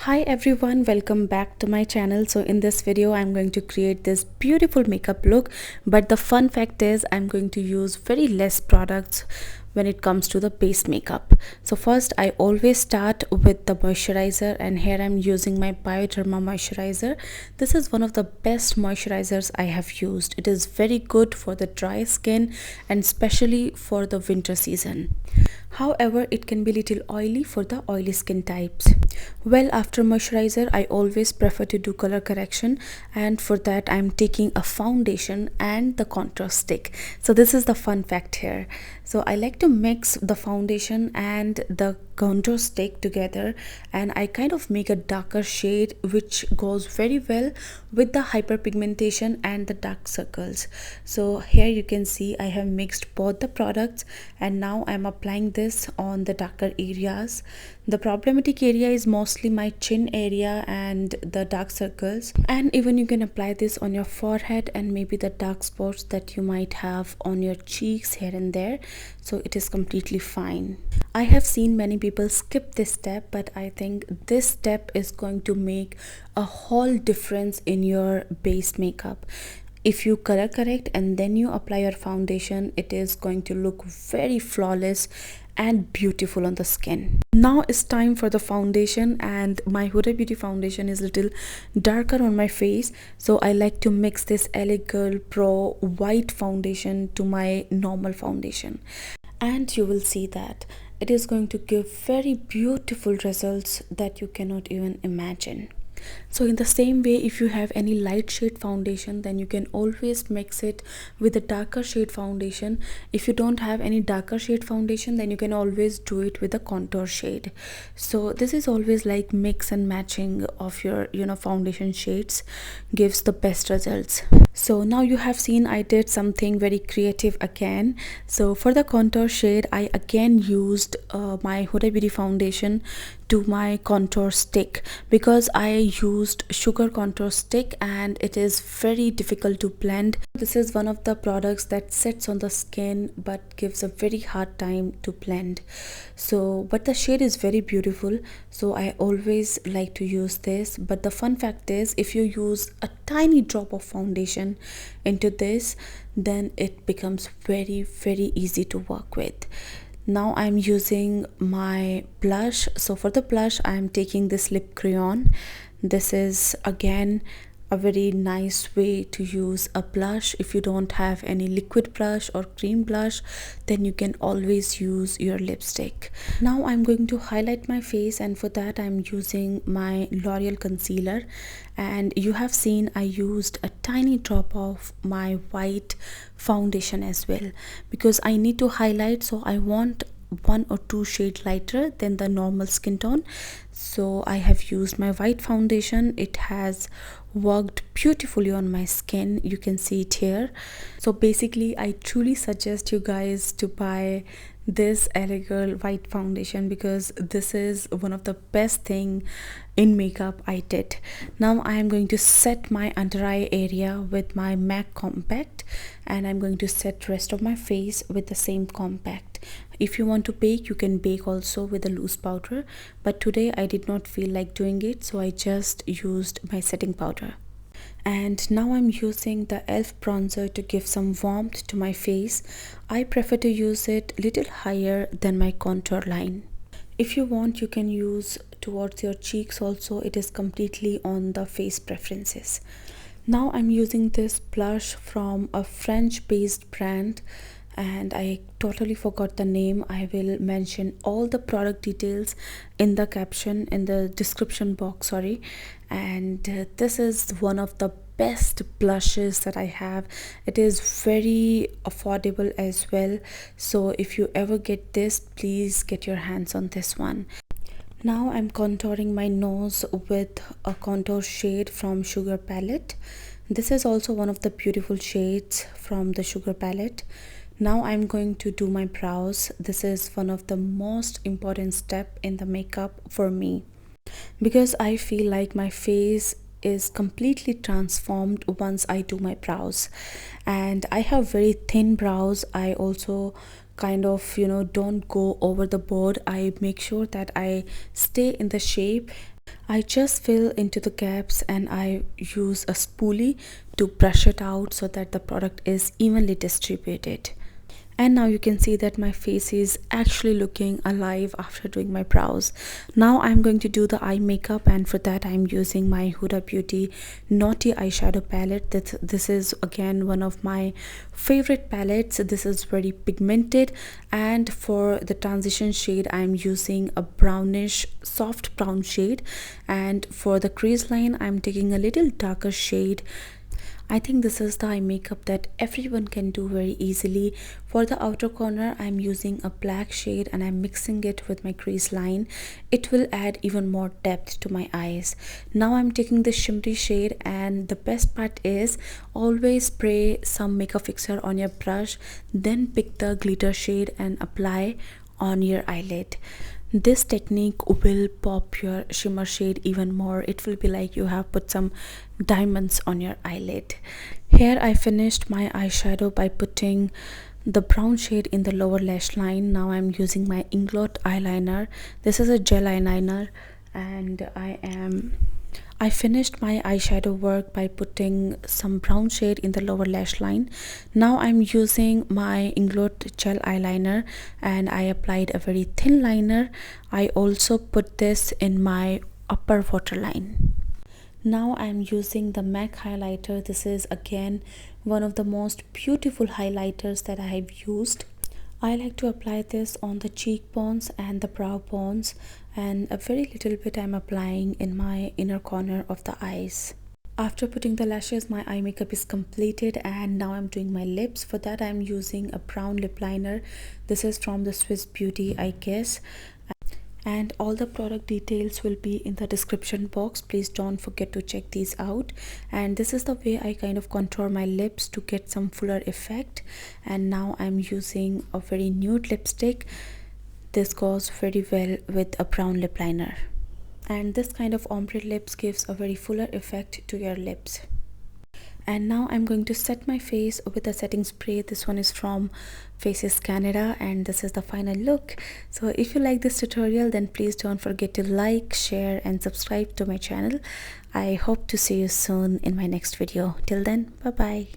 Hi everyone, welcome back to my channel. So in this video I'm going to create this beautiful makeup look, but the fun fact is I'm going to use very less products when it comes to the base makeup. So first I always start with the moisturizer, and here I'm using my Bioderma moisturizer. This is one of the best moisturizers I have used. It is very good for the dry skin and especially for the winter season. However, it can be little oily for the oily skin types. Well, after moisturizer I always prefer to do color correction, and for that I'm taking a foundation and the contour stick. So this is the fun fact here. So I like to mix the foundation and the contour stick together, and I kind of make a darker shade which goes very well with the hyperpigmentation and the dark circles. So here you can see I have mixed both the products, and now I'm applying this on the darker areas. The problematic area is mostly my chin area and the dark circles, and even you can apply this on your forehead and maybe the dark spots that you might have on your cheeks here and there. So it is completely fine. I have seen many people skip this step, but I think this step is going to make a whole difference in your base makeup. If you color correct and then you apply your foundation, it is going to look very flawless and beautiful on the skin. Now it's time for the foundation, and my Huda Beauty foundation is a little darker on my face, so I like to mix this LA Girl Pro white foundation to my normal foundation, and you will see that it is going to give very beautiful results that you cannot even imagine. So in the same way, if you have any light shade foundation, then you can always mix it with a darker shade foundation. If you don't have any darker shade foundation, then you can always do it with a contour shade. So this is always like mix and matching of your foundation shades gives the best results. So now you have seen I did something very creative again. So for the contour shade, I again used my Huda Beauty foundation to my contour stick, because I used sugar contour stick and it is very difficult to blend. This is one of the products that sits on the skin but gives a very hard time to blend. So but the shade is very beautiful, so I always like to use this. But the fun fact is, if you use a tiny drop of foundation into this, then it becomes very easy to work with. Now I'm using my blush. So for the blush I'm taking this lip crayon. This is again a very nice way to use a blush. If you don't have any liquid blush or cream blush, then you can always use your lipstick. Now I'm going to highlight my face, and for that I'm using my L'Oreal concealer, and you have seen I used a tiny drop of my white foundation as well, because I need to highlight, so I want 1 or 2 shades lighter than the normal skin tone. So I have used my white foundation. It has worked beautifully on my skin, you can see it here. So basically I truly suggest you guys to buy this LA Girl white foundation, because this is one of the best thing in makeup I did. Now I am going to set my under eye area with my MAC compact, and I'm going to set rest of my face with the same compact. If you want to bake, you can bake also with a loose powder, but today I did not feel like doing it, so I just used my setting powder. And now I'm using the e.l.f. bronzer to give some warmth to my face. I prefer to use it a little higher than my contour line. If you want, you can use towards your cheeks also. It is completely on the face preferences. Now I'm using this blush from a French based brand, and I totally forgot the name. I will mention all the product details in the caption, in the description box, sorry. And this is one of the best blushes that I have. It is very affordable as well, so if you ever get this, please get your hands on this one. Now I'm contouring my nose with a contour shade from Sugar Palette. This is also one of the beautiful shades from the Sugar Palette. Now I'm going to do my brows. This is one of the most important step in the makeup for me, because I feel like my face is completely transformed once I do my brows. And I have very thin brows. I also kind of don't go over the board. I make sure that I stay in the shape I just fill into the gaps and I use a spoolie to brush it out so that the product is evenly distributed. And now you can see that my face is actually looking alive after doing my brows. Now I'm going to do the eye makeup, and for that I'm using my Huda Beauty Naughty Eyeshadow palette. This is again one of my favorite palettes. This is very pigmented, and for the transition shade I'm using a brownish soft brown shade, and for the crease line I'm taking a little darker shade. I think this is the eye makeup that everyone can do very easily. For the outer corner, I'm using a black shade and I'm mixing it with my crease line. It will add even more depth to my eyes. Now I'm taking the shimmery shade, and the best part is always spray some makeup fixer on your brush, then pick the glitter shade and apply on your eyelid. This technique will pop your shimmer shade even more. It will be like you have put some diamonds on your eyelid. Here I finished my eyeshadow by putting the brown shade in the lower lash line. Now I'm using my Inglot eyeliner. This is a gel eyeliner, and I finished my eyeshadow work by putting some brown shade in the lower lash line. Now I'm using my Inglot gel eyeliner and I applied a very thin liner. I also put this in my upper waterline. Now I'm using the M.A.C highlighter. This is again one of the most beautiful highlighters that I have used. I like to apply this on the cheekbones and the brow bones, and a very little bit I'm applying in my inner corner of the eyes. After putting the lashes, my eye makeup is completed, and now I'm doing my lips. For that I'm using a brown lip liner. This is from the Swiss Beauty, I guess. And all the product details will be in the description box. Please don't forget to check these out. And this is the way I kind of contour my lips to get some fuller effect. And now I'm using a very nude lipstick. This goes very well with a brown lip liner, and this kind of ombre lips gives a very fuller effect to your lips. And now I'm going to set my face with a setting spray. This one is from Faces Canada, and this is the final look. So if you like this tutorial, then please don't forget to like, share and subscribe to my channel. I hope to see you soon in my next video. Till then, bye bye.